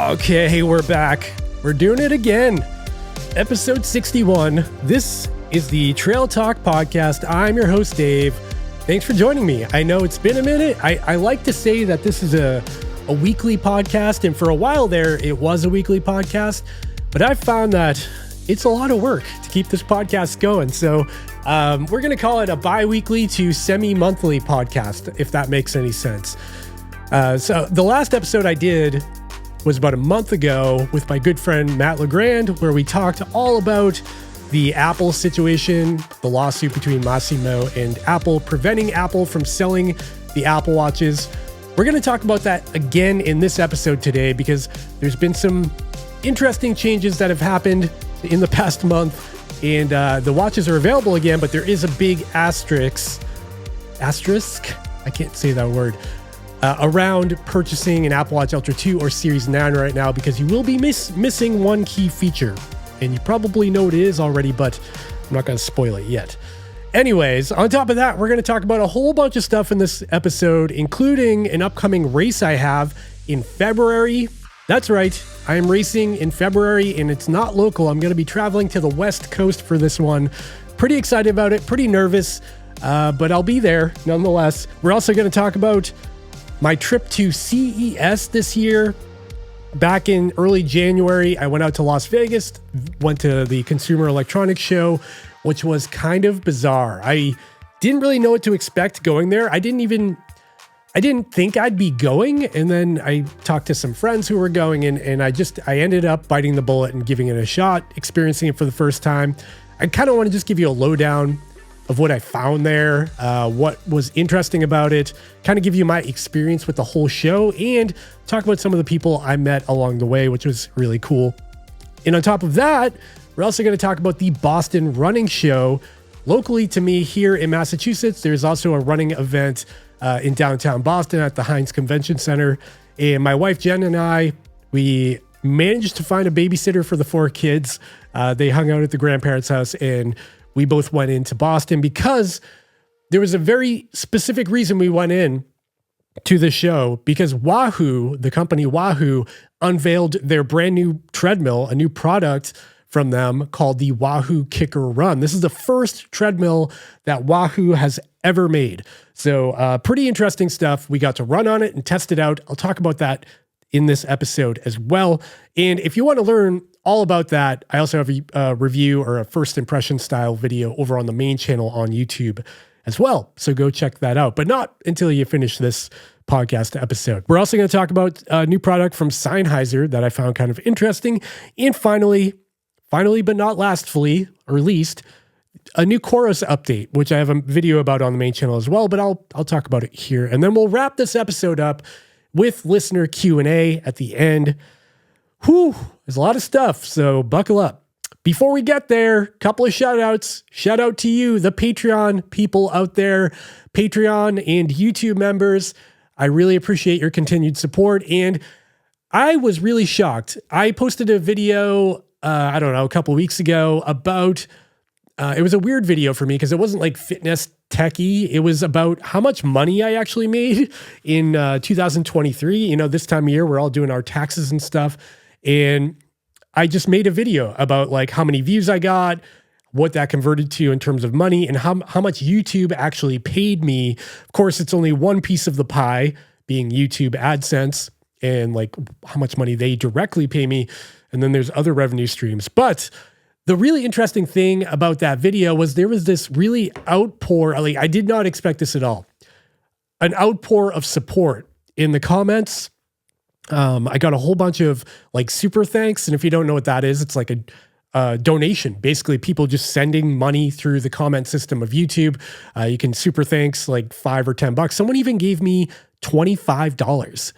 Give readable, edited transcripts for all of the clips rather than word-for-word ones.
Okay, we're back. We're doing it again. Episode 61. This is the Trail Talk Podcast. I'm your host, Dave. Thanks for joining me. I know it's been a minute. I like to say that this is a weekly podcast, and for a while there, it was a weekly podcast, but I've found that it's a lot of work to keep this podcast going. So we're going to call it a bi-weekly to semi-monthly podcast, if that makes any sense. So the last episode I did was about a month ago with my good friend Matt LeGrand, where we talked all about the Apple situation, the lawsuit between Massimo and Apple, preventing Apple from selling the Apple Watches. We're going to talk about that again in this episode today because there's been some interesting changes that have happened in the past month, and the watches are available again, but there is a big asterisk, I can't say that word, around purchasing an Apple Watch Ultra 2 or Series 9 right now, because you will be missing one key feature. And you probably know what it is already, but I'm not going to spoil it yet. Anyways, on top of that, we're going to talk about a whole bunch of stuff in this episode, including an upcoming race I have in February. That's right, I am racing in February, and it's not local. I'm going to be traveling to the West Coast for this one. Pretty excited about it, pretty nervous, but I'll be there nonetheless. We're also going to talk about my trip to CES this year. Back in early January, I went out to Las Vegas, went to the Consumer Electronics Show, which was kind of bizarre. I didn't really know what to expect going there. I didn't think I'd be going. And then I talked to some friends who were going, and I ended up biting the bullet and giving it a shot, experiencing it for the first time. I kind of want to just give you a lowdown of what I found there, what was interesting about it, kind of give you my experience with the whole show, and talk about some of the people I met along the way, which was really cool. And on top of that, we're also going to talk about the Boston Running Show. Locally to me here in Massachusetts, there's also a running event in downtown Boston at the Heinz Convention Center. And my wife Jen and I, we managed to find a babysitter for the 4 kids. They hung out at the grandparents' house, and we both went into Boston because there was a very specific reason we went in to the show, because Wahoo, the company Wahoo, unveiled their brand new treadmill, a new product from them called the Wahoo KICKR Run. This is the first treadmill that Wahoo has ever made. So pretty interesting stuff. We got to run on it and test it out. I'll talk about that in this episode as well. And if you want to learn all about that, I also have a review or a first impression style video over on the main channel on YouTube as well. So go check that out, but not until you finish this podcast episode. We're also going to talk about a new product from Sennheiser that I found kind of interesting. And finally, but not lastly, or least, a new Coros update, which I have a video about on the main channel as well, but I'll talk about it here. And then we'll wrap this episode up with listener Q&A at the end. Whew, there's a lot of stuff, so buckle up. Before we get there, couple of shout outs. Shout out to you, the Patreon people out there, Patreon and YouTube members. I really appreciate your continued support, and I was really shocked. I posted a video, a couple of weeks ago about, it was a weird video for me because it wasn't like fitness techie. It was about how much money I actually made in 2023. You know, this time of year, we're all doing our taxes and stuff. And I just made a video about like how many views I got, what that converted to in terms of money, and how much YouTube actually paid me. Of course, it's only one piece of the pie, being YouTube AdSense, and like how much money they directly pay me. And then there's other revenue streams. But the really interesting thing about that video was there was this really outpour. Like, I did not expect this at all. An outpour of support in the comments. I got a whole bunch of like super thanks. And if you don't know what that is, it's like a donation. Basically, people just sending money through the comment system of YouTube. You can super thanks like $5 or $10. Someone even gave me $25.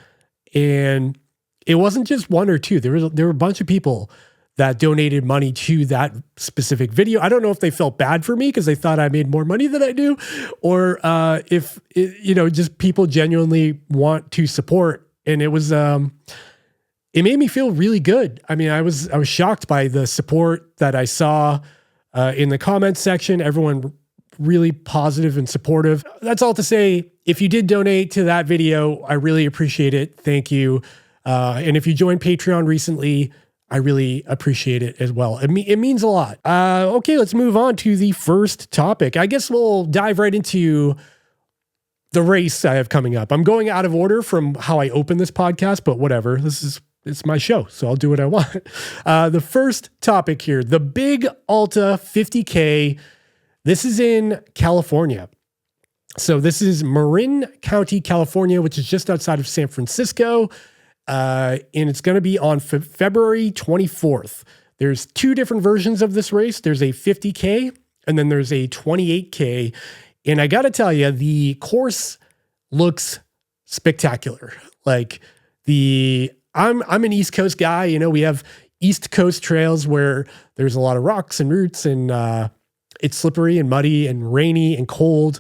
And it wasn't just one or two. There were a bunch of people that donated money to that specific video. I don't know if they felt bad for me because they thought I made more money than I do, or if just people genuinely want to support. And it was, it made me feel really good. I mean, I was shocked by the support that I saw in the comments section. Everyone really positive and supportive. That's all to say, if you did donate to that video, I really appreciate it. Thank you. And if you joined Patreon recently, I really appreciate it as well. It means a lot. Okay, let's move on to the first topic. I guess we'll dive right into the race I have coming up. I'm going out of order from how I open this podcast, but whatever. It's my show, so I'll do what I want. The first topic here, the big Alta 50K. This is in California. So this is Marin County, California, which is just outside of San Francisco. And it's going to be on February 24th. There's two different versions of this race. There's a 50K and then there's a 28K. And I got to tell you, the course looks spectacular. Like I'm an East Coast guy. You know, we have East Coast trails where there's a lot of rocks and roots and it's slippery and muddy and rainy and cold.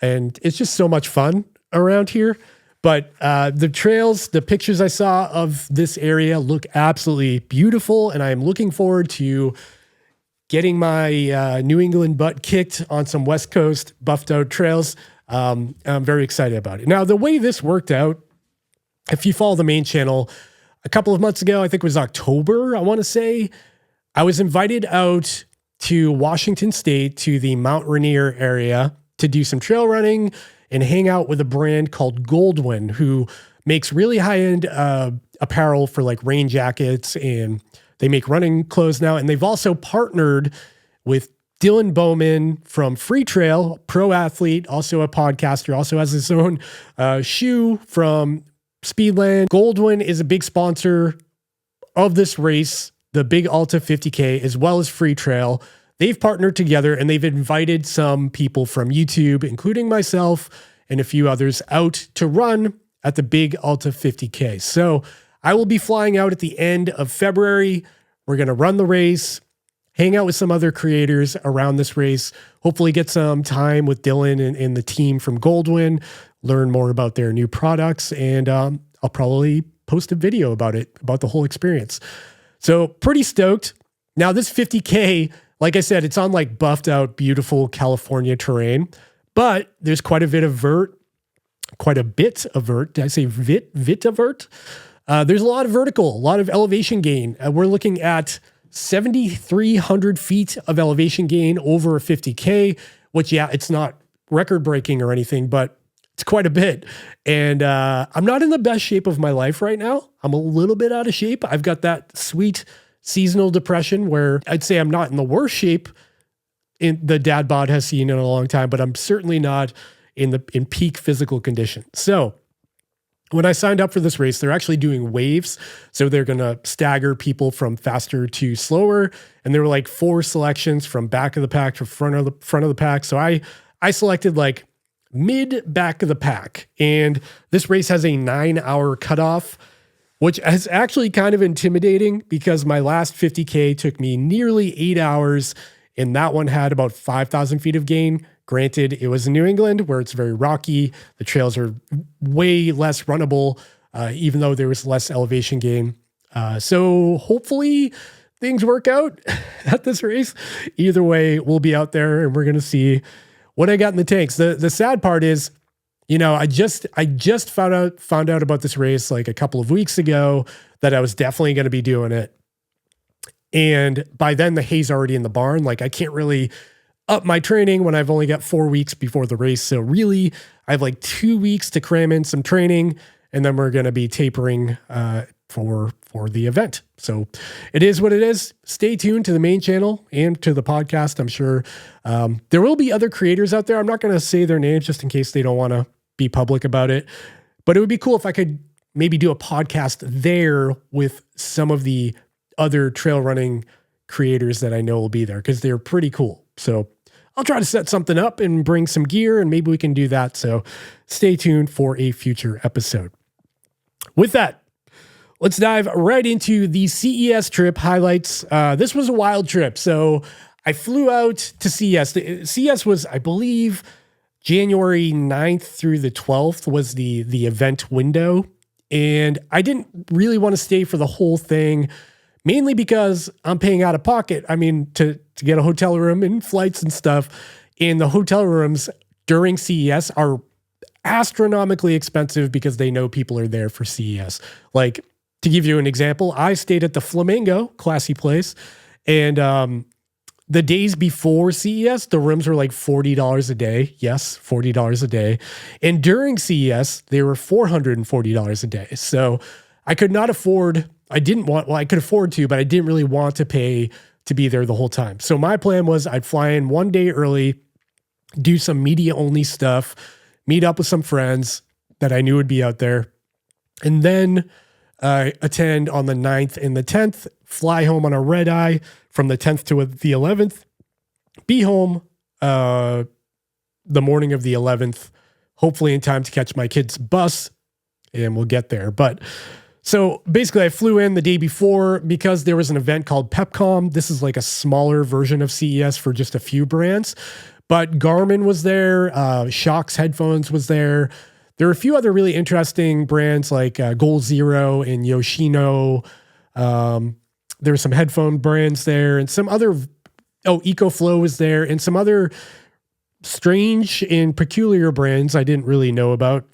And it's just so much fun around here. But the trails, the pictures I saw of this area look absolutely beautiful. And I'm looking forward to getting my New England butt kicked on some West Coast buffed out trails. I'm very excited about it. Now, the way this worked out, if you follow the main channel, a couple of months ago, I think it was October, I want to say, I was invited out to Washington State to the Mount Rainier area to do some trail running and hang out with a brand called Goldwin, who makes really high-end apparel for like rain jackets, and they make running clothes now. And they've also partnered with Dylan Bowman from Free Trail, pro athlete, also a podcaster, also has his own shoe from Speedland. Goldwin is a big sponsor of this race, the big Alta 50K, as well as Free Trail. They've partnered together and they've invited some people from YouTube, including myself and a few others, out to run at the big Alta 50K. So I will be flying out at the end of February. We're going to run the race, hang out with some other creators around this race, hopefully get some time with Dylan and the team from Goldwin, learn more about their new products, and I'll probably post a video about it, about the whole experience. So pretty stoked. Now this 50K, like I said, it's on like buffed out, beautiful California terrain, but there's quite a bit of vert. Did I say vit of vert? There's a lot of vertical, a lot of elevation gain. We're looking at 7,300 feet of elevation gain over a 50K, which, yeah, it's not record breaking or anything, but it's quite a bit. And I'm not in the best shape of my life right now. I'm a little bit out of shape. I've got that sweet seasonal depression where I'd say I'm not in the worst shape in the dad bod has seen in a long time, but I'm certainly not in peak physical condition. So when I signed up for this race, they're actually doing waves. So they're going to stagger people from faster to slower. And there were like 4 selections from back of the pack to front of the pack. So I selected like mid back of the pack. And this race has a 9-hour cutoff, which is actually kind of intimidating because my last 50K took me nearly 8 hours. And that one had about 5,000 feet of gain. Granted, it was in New England where it's very rocky. The trails are way less runnable, even though there was less elevation gain. So hopefully things work out at this race. Either way, we'll be out there and we're going to see what I got in the tanks. The sad part is, you know, I just found out about this race like a couple of weeks ago that I was definitely going to be doing it. And by then the hay's already in the barn. Like I can't really up my training when I've only got 4 weeks before the race. So really I have like 2 weeks to cram in some training and then we're going to be tapering for the event. So it is what it is. Stay tuned to the main channel and to the podcast. I'm sure there will be other creators out there. I'm not going to say their names just in case they don't want to be public about it, but it would be cool if I could maybe do a podcast there with some of the other trail running creators that I know will be there because they're pretty cool. So I'll try to set something up and bring some gear and maybe we can do that. So stay tuned for a future episode. With that, let's dive right into the CES trip highlights. This was a wild trip. So I flew out to CES. The CES was, I believe, January 9th through the 12th was the event window. And I didn't really want to stay for the whole thing, mainly because I'm paying out of pocket. I mean, to get a hotel room and flights and stuff. And the hotel rooms during CES are astronomically expensive because they know people are there for CES. Like to give you an example, I stayed at the Flamingo, classy place, and the days before CES, the rooms were like $40 a day. Yes, $40 a day. And during CES, they were $440 a day. So I could not afford, I could afford to, but I didn't really want to pay to be there the whole time. So my plan was I'd fly in one day early, do some media only stuff, meet up with some friends that I knew would be out there, and then attend on the 9th and the 10th, fly home on a red eye from the 10th to the 11th, be home the morning of the 11th, hopefully in time to catch my kid's bus, and we'll get there. But so basically I flew in the day before because there was an event called PepCom. This is like a smaller version of CES for just a few brands, but Garmin was there, Shox Headphones was there. There are a few other really interesting brands like Goal Zero and Yoshino. There were some headphone brands there and some other, EcoFlow was there and some other strange and peculiar brands I didn't really know about.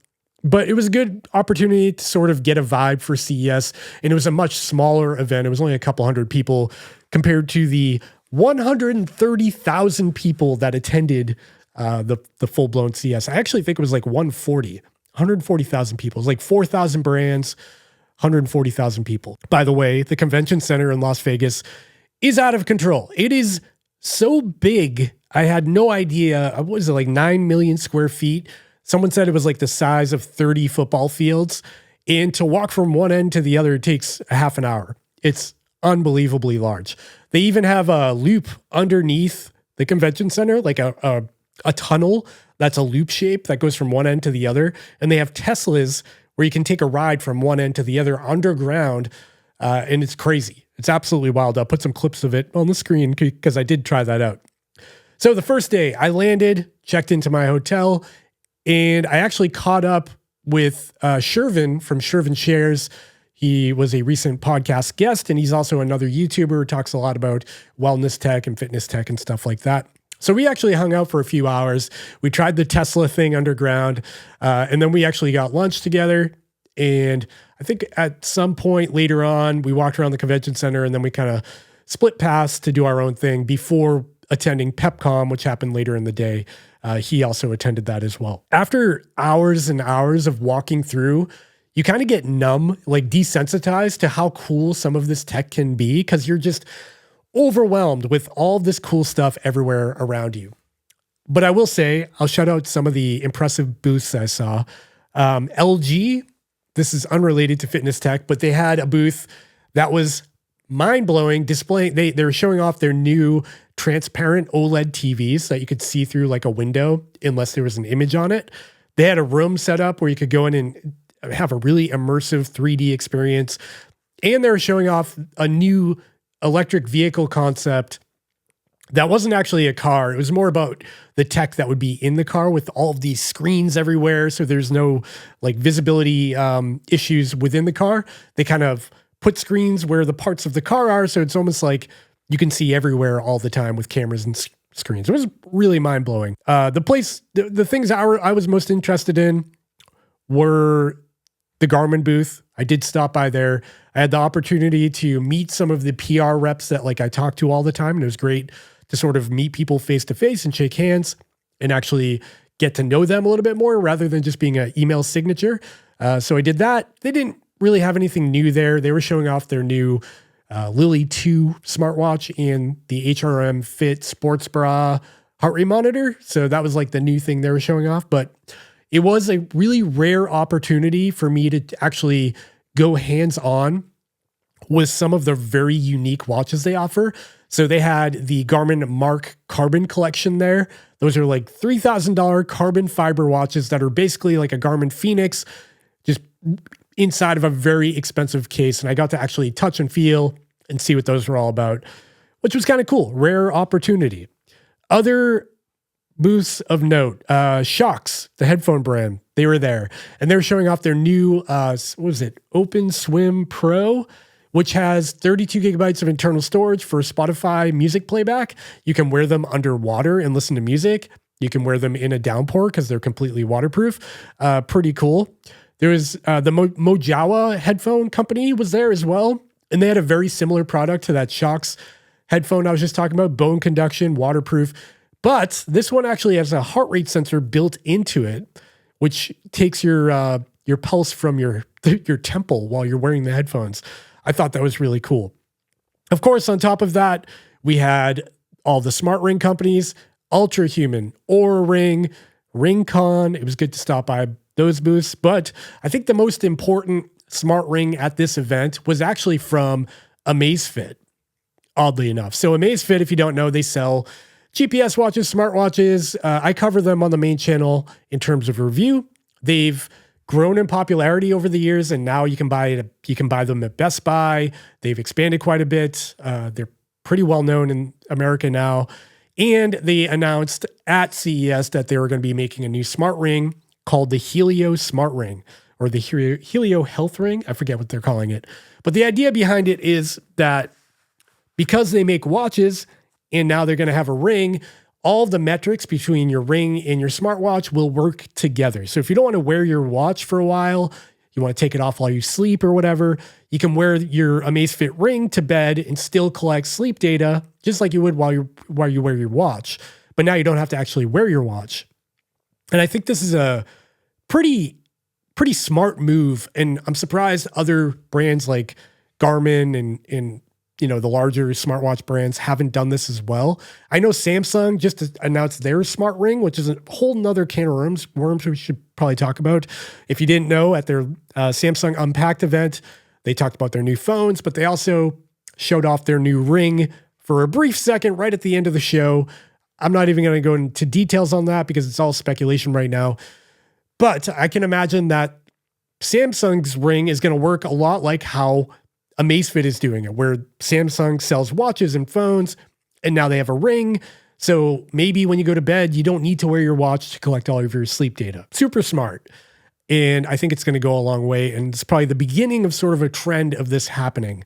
But it was a good opportunity to sort of get a vibe for CES. And it was a much smaller event. It was only a couple hundred people compared to the 130,000 people that attended the full-blown CES. I actually think it was like 140,000 people. It was like 4,000 brands, 140,000 people. By the way, the convention center in Las Vegas is out of control. It is so big. I had no idea. What was it, like 9 million square feet? Someone said it was like the size of 30 football fields. And to walk from one end to the other, it takes a half an hour. It's unbelievably large. They even have a loop underneath the convention center, like a tunnel that's a loop shape that goes from one end to the other. And they have Teslas where you can take a ride from one end to the other underground. And it's crazy. It's absolutely wild. I'll put some clips of it on the screen because I did try that out. So the first day I landed, checked into my hotel, and I actually caught up with Shervin from Shervin Shares. He was a recent podcast guest, and he's also another YouTuber who talks a lot about wellness tech and fitness tech and stuff like that. So we actually hung out for a few hours. We tried the Tesla thing underground, and then we actually got lunch together. And I think at some point later on, we walked around the convention center, and then we kind of split paths to do our own thing before attending PepCom, which happened later in the day. He also attended that as well. After hours and hours of walking through, you kind of get numb, like desensitized to how cool some of this tech can be because you're just overwhelmed with all this cool stuff everywhere around you. But I will say, I'll shout out some of the impressive booths I saw. LG, this is unrelated to fitness tech, but they had a booth that was mind-blowing, displaying, they were showing off their new transparent OLED TVs that you could see through like a window unless there was an image on it. They had a room set up where you could go in and have a really immersive 3D experience. And they were showing off a new electric vehicle concept that wasn't actually a car. It was more about the tech that would be in the car with all of these screens everywhere. So there's no like visibility issues within the car. They kind of put screens where the parts of the car are. So it's almost like you can see everywhere all the time with cameras and screens. It was really mind blowing. The things I was most interested in were the Garmin booth. I did stop by there. I had the opportunity to meet some of the PR reps that like I talk to all the time. And it was great to sort of meet people face to face and shake hands and actually get to know them a little bit more rather than just being an email signature. So I did that. They didn't really have anything new there. They were showing off their new Lily 2 smartwatch and the HRM Fit sports bra heart rate monitor. So that was like the new thing they were showing off. But it was a really rare opportunity for me to actually go hands-on with some of the very unique watches they offer. So they had the Garmin Mark Carbon collection there. Those are like $3,000 carbon fiber watches that are basically like a Garmin Phoenix, just inside of a very expensive case. And I got to actually touch and feel and see what those were all about, which was kind of cool. Rare opportunity. Other booths of note, Shox, the headphone brand, they were there. And they were showing off their new, Open Swim Pro, which has 32 gigabytes of internal storage for Spotify music playback. You can wear them underwater and listen to music. You can wear them in a downpour because they're completely waterproof. Pretty cool. There was the Mojawa headphone company was there as well. And they had a very similar product to that Shox headphone I was just talking about, bone conduction, waterproof. But this one actually has a heart rate sensor built into it, which takes your pulse from your temple while you're wearing the headphones. I thought that was really cool. Of course, on top of that, we had all the smart ring companies, Ultrahuman, Oura Ring, Ringconn. It was good to stop by those booths. But I think the most important smart ring at this event was actually from Amazfit, oddly enough. So Amazfit, if you don't know, they sell GPS watches, smartwatches. I cover them on the main channel in terms of review. They've grown in popularity over the years, and now you can buy them at Best Buy. They've expanded quite a bit. They're pretty well known in America now. And they announced at CES that they were going to be making a new smart ring called the Helio Smart Ring, or the Helio Health Ring. I forget what they're calling it. But the idea behind it is that because they make watches and now they're going to have a ring, all the metrics between your ring and your smartwatch will work together. So if you don't want to wear your watch for a while, you want to take it off while you sleep or whatever, you can wear your Amazfit ring to bed and still collect sleep data just like you would while you wear your watch. But now you don't have to actually wear your watch. And I think this is a pretty smart move. And I'm surprised other brands like Garmin and the larger smartwatch brands haven't done this as well. I know Samsung just announced their smart ring, which is a whole nother can of worms we should probably talk about. If you didn't know, at their Samsung Unpacked event, they talked about their new phones, but they also showed off their new ring for a brief second right at the end of the show. I'm not even going to go into details on that because it's all speculation right now. But I can imagine that Samsung's ring is going to work a lot like how Amazfit is doing it, where Samsung sells watches and phones, and now they have a ring. So maybe when you go to bed, you don't need to wear your watch to collect all of your sleep data. Super smart. And I think it's going to go a long way. And it's probably the beginning of sort of a trend of this happening.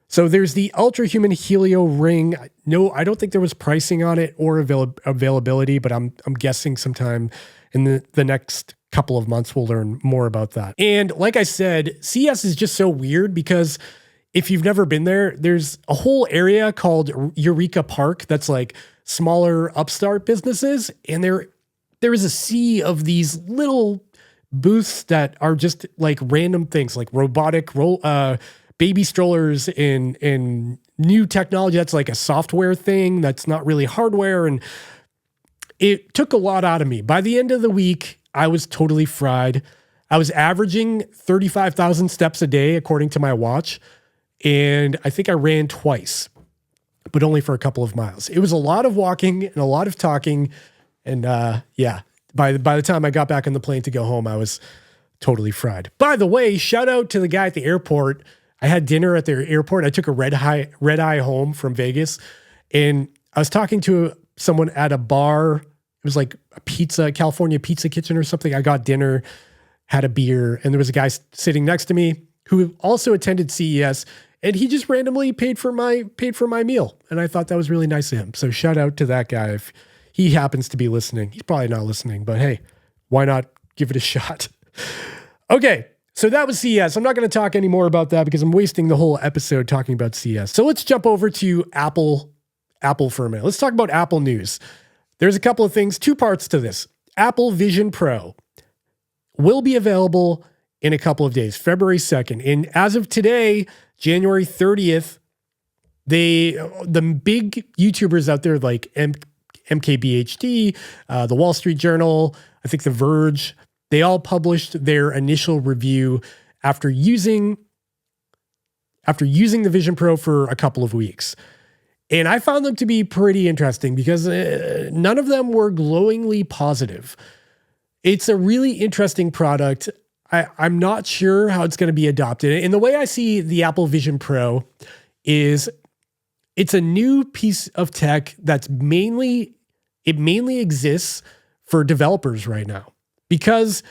So there's the Ultrahuman Helio ring. No, I don't think there was pricing on it or availability, but I'm guessing sometime in the next couple of months we'll learn more about that. And like I said, CES is just so weird because if you've never been there, there's a whole area called Eureka Park that's like smaller upstart businesses. And there is a sea of these little booths that are just like random things, like robotic baby strollers and new technology that's like a software thing that's not really hardware. And it took a lot out of me. By the end of the week, I was totally fried. I was averaging 35,000 steps a day, according to my watch. And I think I ran twice, but only for a couple of miles. It was a lot of walking and a lot of talking. And by the time I got back on the plane to go home, I was totally fried. By the way, shout out to the guy at the airport. I had dinner at the airport. I took a red eye home from Vegas. And I was talking to someone at a bar. It was like a California pizza kitchen or something. I got dinner, had a beer, and there was a guy sitting next to me who also attended CES, and he just randomly paid for my meal. And I thought that was really nice of him. So shout out to that guy if he happens to be listening. He's probably not listening, but hey, why not give it a shot? Okay, so that was CES. I'm not going to talk any more about that because I'm wasting the whole episode talking about CES. So let's jump over to Apple for a minute. Let's talk about Apple news. There's a couple of things, two parts to this. Apple Vision Pro will be available in a couple of days, February 2nd. And as of today, January 30th, the big YouTubers out there like MKBHD, the Wall Street Journal, I think The Verge, they all published their initial review after using the Vision Pro for a couple of weeks. And I found them to be pretty interesting because none of them were glowingly positive. It's a really interesting product. I'm not sure how it's going to be adopted. And the way I see the Apple Vision Pro is it's a new piece of tech that's mainly exists for developers right now because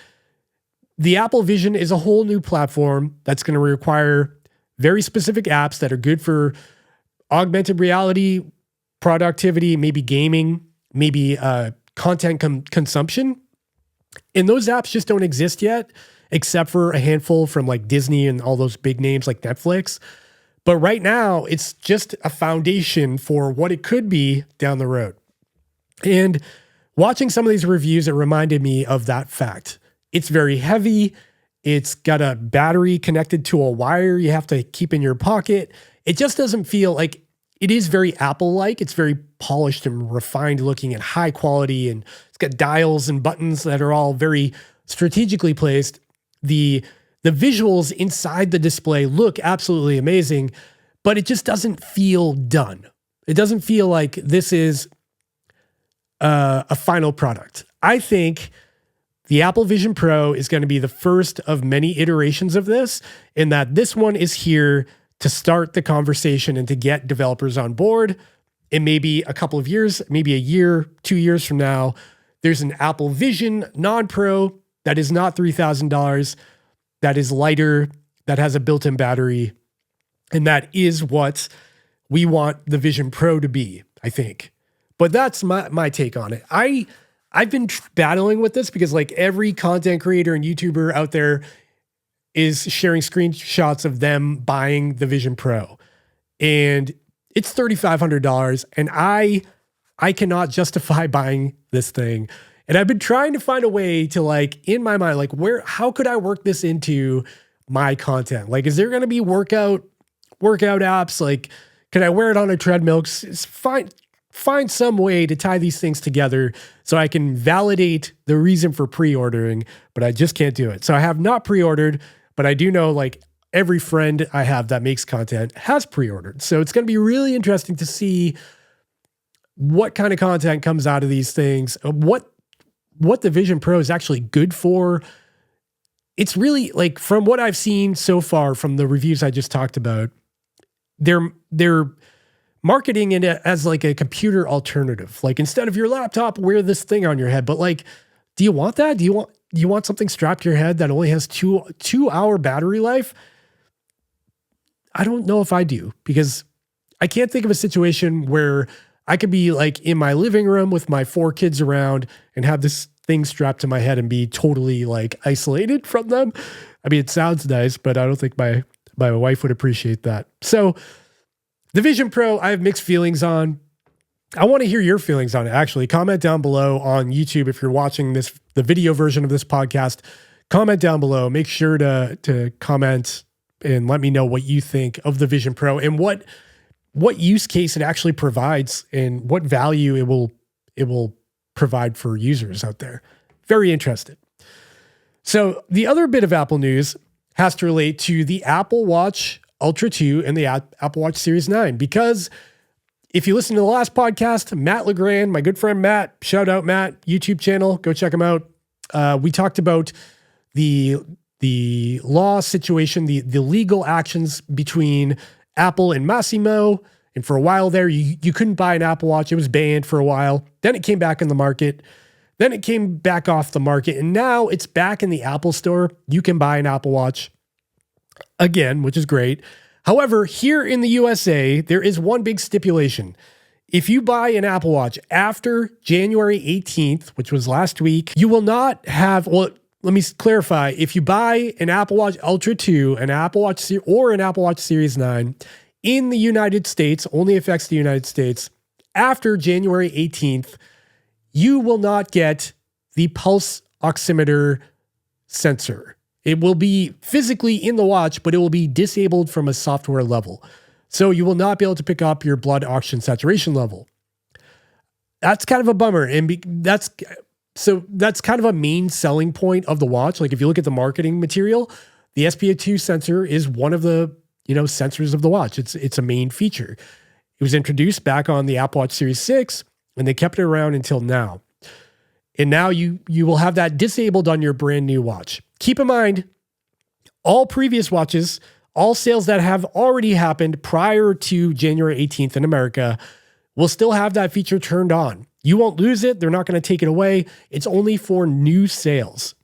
the Apple Vision is a whole new platform that's going to require very specific apps that are good for augmented reality, productivity, maybe gaming, maybe content consumption. And those apps just don't exist yet. except for a handful from like Disney and all those big names like Netflix. But right now, it's just a foundation for what it could be down the road. And watching some of these reviews, it reminded me of that fact. It's very heavy. It's got a battery connected to a wire you have to keep in your pocket. It just doesn't feel like it is very Apple-like. It's very polished and refined looking and high quality. And it's got dials and buttons that are all very strategically placed. The visuals inside the display look absolutely amazing, but it just doesn't feel done. It doesn't feel like this is a final product. I think the Apple Vision Pro is going to be the first of many iterations of this, in that this one is here to start the conversation and to get developers on board. It may be a couple of years, maybe a year, 2 years from now, there's an Apple Vision non-Pro that is not $3,000, that is lighter, that has a built-in battery, and that is what we want the Vision Pro to be, I think. But that's my take on it. I've been battling with this because like every content creator and YouTuber out there is sharing screenshots of them buying the Vision Pro. And it's $3,500 and I cannot justify buying this thing. And I've been trying to find a way to like, in my mind, like how could I work this into my content? Like, is there going to be workout apps? Like, can I wear it on a treadmill? It's find some way to tie these things together so I can validate the reason for pre-ordering, but I just can't do it. So I have not pre-ordered, but I do know like every friend I have that makes content has pre-ordered. So it's going to be really interesting to see what kind of content comes out of these things, what the Vision Pro is actually good for. It's really like, from what I've seen so far from the reviews I just talked about, they're marketing it as like a computer alternative. Like, instead of your laptop, wear this thing on your head. But like, do you want that? Do you want something strapped to your head that only has two hour battery life? I don't know if I do, because I can't think of a situation where I could be like in my living room with my 4 kids around and have this thing strapped to my head and be totally like isolated from them. I mean, it sounds nice, but I don't think my wife would appreciate that. So the Vision Pro, I have mixed feelings on. I want to hear your feelings on it, actually. Comment down below on YouTube if you're watching the video version of this podcast. Comment down below. Make sure to comment and let me know what you think of the Vision Pro and what use case it actually provides and what value it will provide for users out there. Very interested. So the other bit of Apple news has to relate to the Apple Watch Ultra 2 and the Apple Watch Series 9, because if you listen to the last podcast, Matt Legrand, my good friend Matt, shout out Matt, YouTube channel, go check him out. We talked about the law situation, the legal actions between Apple and Massimo. And for a while there, you couldn't buy an Apple Watch. It was banned for a while. Then it came back in the market. Then it came back off the market. And now it's back in the Apple Store. You can buy an Apple Watch again, which is great. However, here in the USA, there is one big stipulation. If you buy an Apple Watch after January 18th, which was last week, you will not have, well, let me clarify. If you buy an Apple Watch Ultra 2, an Apple Watch or an Apple Watch Series 9 in the United States, only affects the United States, after January 18th, you will not get the pulse oximeter sensor. It will be physically in the watch, but it will be disabled from a software level. So you will not be able to pick up your blood oxygen saturation level. That's kind of a bummer. And that's kind of a main selling point of the watch. Like, if you look at the marketing material, the SpO2 sensor is one of the, sensors of the watch. It's a main feature. It was introduced back on the Apple Watch Series 6, and they kept it around until now. And now you will have that disabled on your brand new watch. Keep in mind, all previous watches, all sales that have already happened prior to January 18th in America will still have that feature turned on. You won't lose it. They're not going to take it away. It's only for new sales.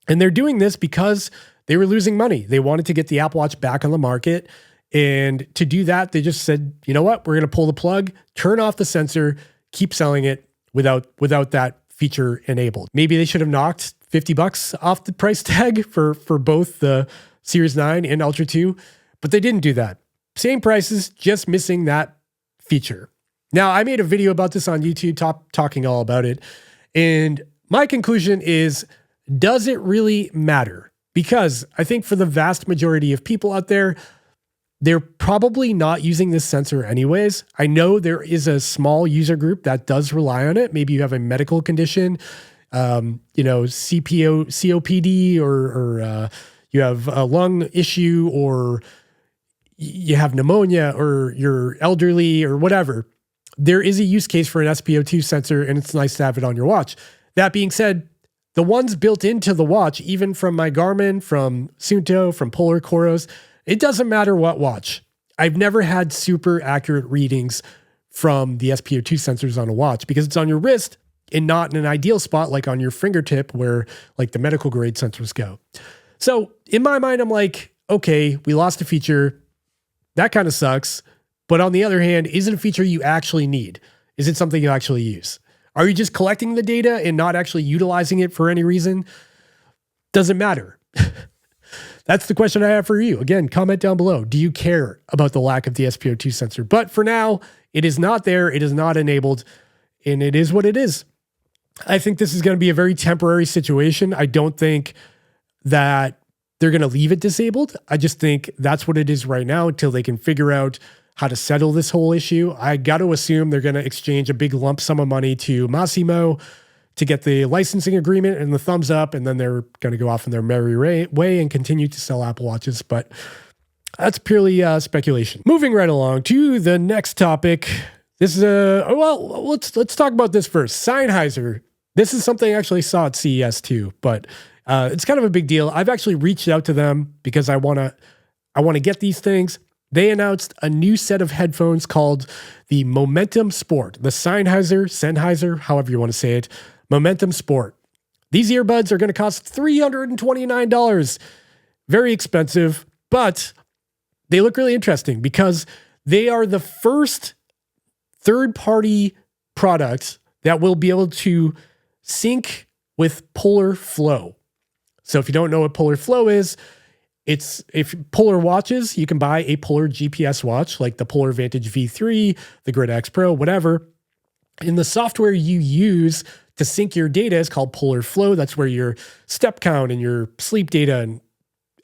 And they're doing this because they were losing money. They wanted to get the Apple Watch back on the market. And to do that, they just said, you know what? We're going to pull the plug, turn off the sensor, keep selling it without that feature enabled. Maybe they should have knocked $50 off the price tag for both the Series 9 and Ultra 2, but they didn't do that. Same prices, just missing that feature. Now, I made a video about this on YouTube talking all about it, and my conclusion is, does it really matter? Because I think for the vast majority of people out there, they're probably not using this sensor anyways. I know there is a small user group that does rely on it. Maybe you have a medical condition, COPD, or you have a lung issue, or you have pneumonia, or you're elderly, or whatever. There is a use case for an SpO2 sensor, and it's nice to have it on your watch. That being said, the ones built into the watch, even from my Garmin, from Suunto, from Polar, Coros, it doesn't matter what watch. I've never had super accurate readings from the SpO2 sensors on a watch because it's on your wrist and not in an ideal spot like on your fingertip where like the medical grade sensors go. So in my mind, I'm like, okay, we lost a feature. That kind of sucks. But on the other hand, is it a feature you actually need? Is it something you actually use? Are you just collecting the data and not actually utilizing it for any reason? Doesn't matter. That's the question I have for you. Again, comment down below. Do you care about the lack of the SpO2 sensor? But for now, it is not there. It is not enabled, and it is what it is. I think this is going to be a very temporary situation. I don't think that they're going to leave it disabled. I just think that's what it is right now until they can figure out how to settle this whole issue. I got to assume they're going to exchange a big lump sum of money to Massimo to get the licensing agreement and the thumbs up, and then they're going to go off in their merry way and continue to sell Apple Watches. But that's purely speculation. Moving right along to the next topic. This is let's talk about this first. Sennheiser. This is something I actually saw at CES too, but it's kind of a big deal. I've actually reached out to them because I want to get these things. They announced a new set of headphones called the Momentum Sport, the Sennheiser, however you want to say it, Momentum Sport. These earbuds are going to cost $329. Very expensive, but they look really interesting because they are the first third-party product that will be able to sync with Polar Flow. So if you don't know what Polar Flow is, if Polar watches, you can buy a Polar GPS watch like the Polar Vantage V3, the Grid X Pro, whatever. And the software you use to sync your data is called Polar Flow. That's where your step count and your sleep data and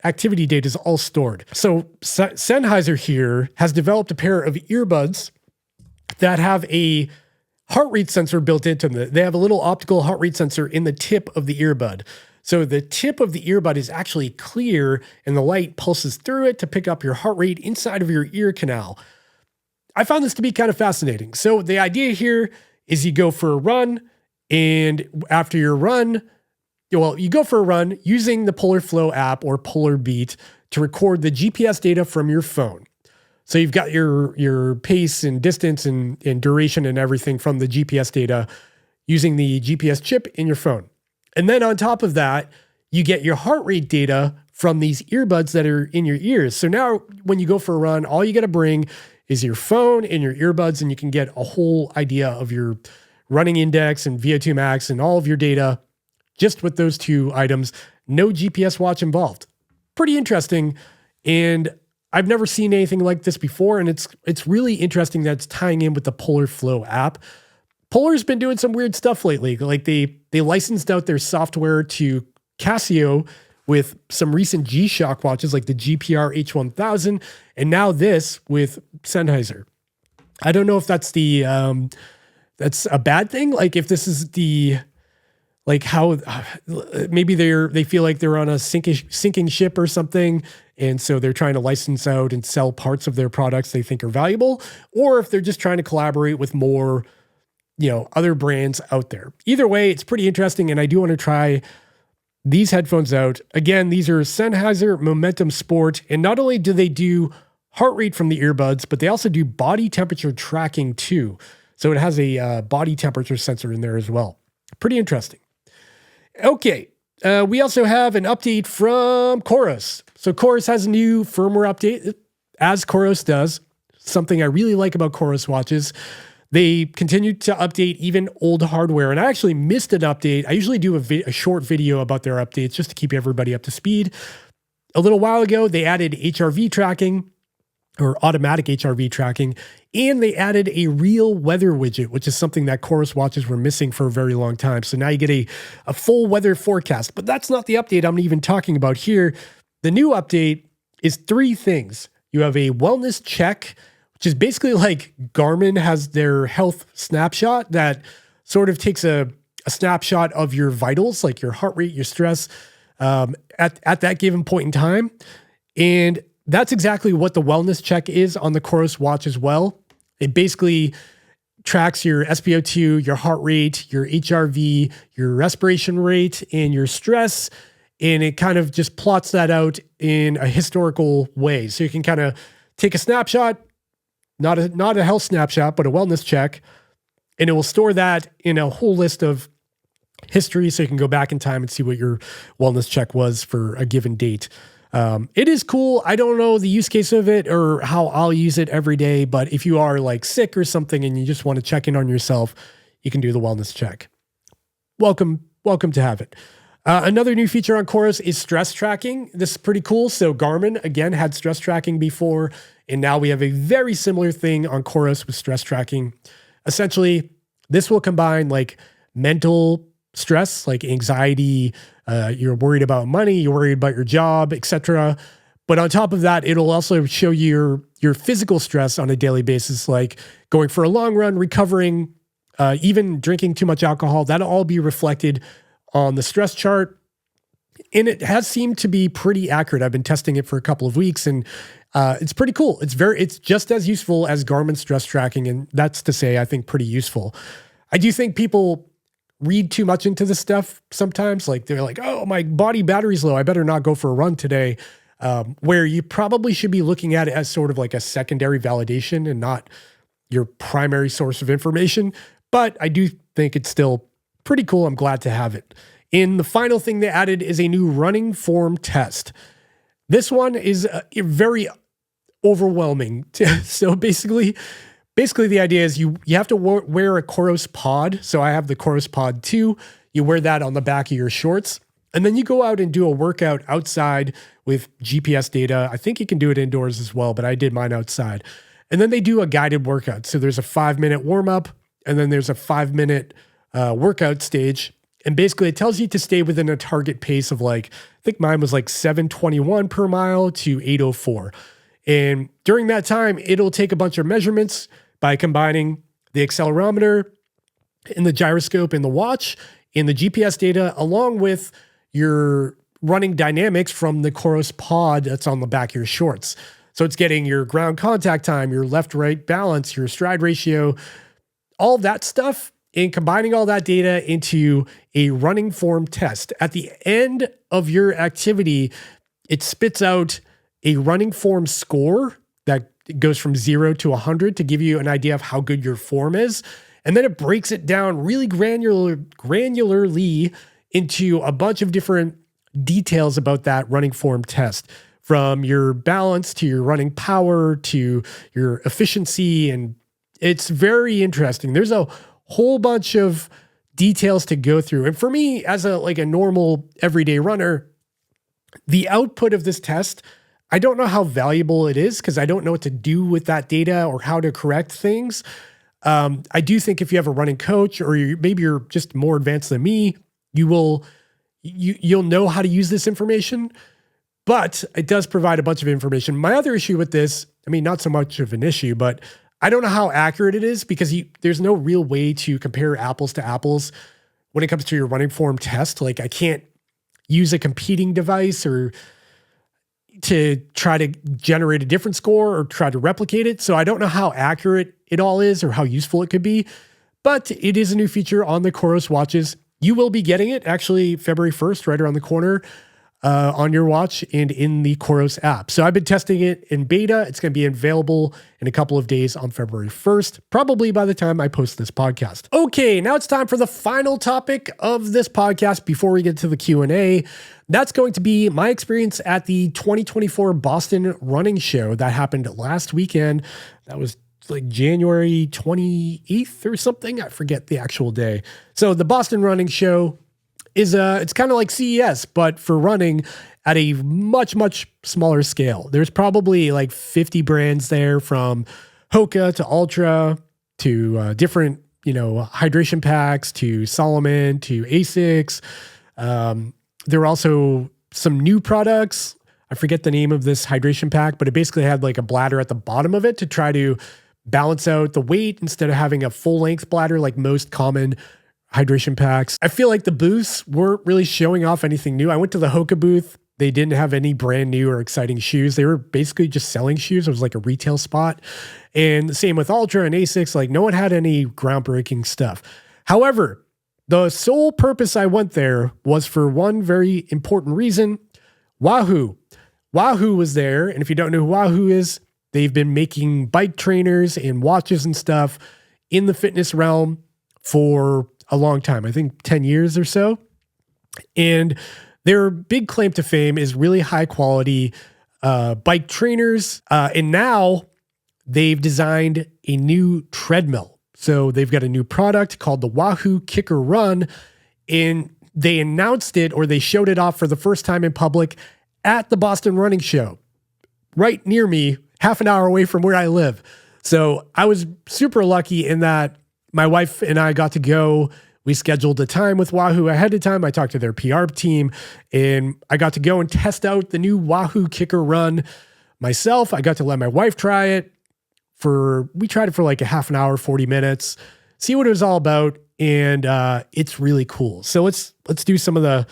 activity data is all stored. So Sennheiser here has developed a pair of earbuds that have a heart rate sensor built into them. They have a little optical heart rate sensor in the tip of the earbud. So the tip of the earbud is actually clear and the light pulses through it to pick up your heart rate inside of your ear canal. I found this to be kind of fascinating. So the idea here is you go for a run, and after your run, you go for a run using the Polar Flow app or Polar Beat to record the GPS data from your phone. So you've got your pace and distance and duration and everything from the GPS data using the GPS chip in your phone. And then on top of that, you get your heart rate data from these earbuds that are in your ears. So now when you go for a run, all you got to bring is your phone and your earbuds, and you can get a whole idea of your running index and VO2 max and all of your data just with those two items. No GPS watch involved. Pretty interesting. And I've never seen anything like this before. And it's really interesting that it's tying in with the Polar Flow app. Polar's been doing some weird stuff lately. Like they licensed out their software to Casio with some recent G-Shock watches like the GPR H1000, and now this with Sennheiser. I don't know if that's that's a bad thing. Like if this is how maybe they feel like they're on a sinking ship or something, and so they're trying to license out and sell parts of their products they think are valuable, or if they're just trying to collaborate with more other brands out there. Either way, it's pretty interesting, and I do want to try these headphones out. Again, these are Sennheiser Momentum Sport, and not only do they do heart rate from the earbuds, but they also do body temperature tracking too. So it has a body temperature sensor in there as well. Pretty interesting. Okay, we also have an update from Coros. So Coros has a new firmware update, as Coros does. Something I really like about Coros watches. They continued to update even old hardware, and I actually missed an update. I usually do a short video about their updates just to keep everybody up to speed. A little while ago, they added HRV tracking, or automatic HRV tracking, and they added a real weather widget, which is something that Coros watches were missing for a very long time. So now you get a full weather forecast, but that's not the update I'm even talking about here. The new update is 3 things. You have a wellness check, which is basically like Garmin has their health snapshot that sort of takes a snapshot of your vitals, like your heart rate, your stress, at that given point in time. And that's exactly what the wellness check is on the Coros watch as well. It basically tracks your SpO2, your heart rate, your HRV, your respiration rate, and your stress. And it kind of just plots that out in a historical way. So you can kind of take a snapshot, not a health snapshot, but a wellness check, and it will store that in a whole list of history so you can go back in time and see what your wellness check was for a given date. It is cool. I don't know the use case of it or how I'll use it every day, but if you are like sick or something and you just want to check in on yourself, you can do the wellness check. Welcome to have it. Another new feature on Coros is stress tracking. This is pretty cool. So Garmin, again, had stress tracking before, and now we have a very similar thing on Coros with stress tracking. Essentially, this will combine like mental stress, like anxiety, you're worried about money, you're worried about your job, etc. But on top of that, it'll also show you your physical stress on a daily basis, like going for a long run, recovering, even drinking too much alcohol. That'll all be reflected on the stress chart. And it has seemed to be pretty accurate. I've been testing it for a couple of weeks, and it's pretty cool. It's just as useful as Garmin stress tracking, and that's to say, I think, pretty useful. I do think people read too much into this stuff sometimes. Like they're like, oh, my body battery's low, I better not go for a run today. Where you probably should be looking at it as sort of like a secondary validation and not your primary source of information. But I do think it's still pretty cool. I'm glad to have it. And the final thing they added is a new running form test. This one is very overwhelming. So basically the idea is you have to wear a Coros pod. So I have the Coros pod 2. You wear that on the back of your shorts. And then you go out and do a workout outside with GPS data. I think you can do it indoors as well, but I did mine outside. And then they do a guided workout. So there's a 5-minute warm-up, and then there's a 5-minute workout stage. And basically it tells you to stay within a target pace of like, I think mine was like 7:21 per mile to 8:04. And during that time, it'll take a bunch of measurements by combining the accelerometer and the gyroscope in the watch and the GPS data, along with your running dynamics from the Coros pod that's on the back of your shorts. So it's getting your ground contact time, your left-right balance, your stride ratio, all that stuff, and combining all that data into a running form test. At the end of your activity, it spits out a running form score that goes from 0 to 100 to give you an idea of how good your form is. And then it breaks it down really granularly into a bunch of different details about that running form test, from your balance to your running power to your efficiency. And it's very interesting. There's a whole bunch of details to go through. And for me, as a normal everyday runner, the output of this test, I don't know how valuable it is because I don't know what to do with that data or how to correct things. I do think if you have a running coach, or maybe you're just more advanced than me, you'll know how to use this information, but it does provide a bunch of information. My other issue with this, I mean, not so much of an issue, but I don't know how accurate it is because there's no real way to compare apples to apples when it comes to your running form test. Like I can't use a competing device or to try to generate a different score or try to replicate it. So I don't know how accurate it all is or how useful it could be, but it is a new feature on the Coros watches. You will be getting it actually February 1st, right around the corner, on your watch and in the Coros app. So I've been testing it in beta. It's going to be available in a couple of days on February 1st, probably by the time I post this podcast. Okay, now it's time for the final topic of this podcast before we get to the Q&A. That's going to be my experience at the 2024 Boston Running Show that happened last weekend. That was like January 28th or something. I forget the actual day. So the Boston Running Show is it's kind of like CES, but for running at a much, much smaller scale. There's probably like 50 brands there, from Hoka to Ultra to different, hydration packs, to Solomon, to Asics. There were also some new products. I forget the name of this hydration pack, but it basically had like a bladder at the bottom of it to try to balance out the weight instead of having a full length bladder like most common hydration packs. I feel like the booths weren't really showing off anything new. I went to the Hoka booth. They didn't have any brand new or exciting shoes. They were basically just selling shoes. It was like a retail spot. And the same with Ultra and Asics. Like, no one had any groundbreaking stuff. However, the sole purpose I went there was for one very important reason. Wahoo. Wahoo was there. And if you don't know who Wahoo is, they've been making bike trainers and watches and stuff in the fitness realm for a long time. I think 10 years or so. And their big claim to fame is really high quality bike trainers. And now they've designed a new treadmill. So they've got a new product called the Wahoo KICKR Run. And they announced it, or they showed it off for the first time in public at the Boston Running Show, right near me, half an hour away from where I live. So I was super lucky in that my wife and I got to go. We scheduled a time with Wahoo ahead of time. I talked to their PR team, and I got to go and test out the new Wahoo KICKR Run myself. I got to let my wife try it. We tried it for like a half an hour, 40 minutes, see what it was all about. And it's really cool. So let's do some of the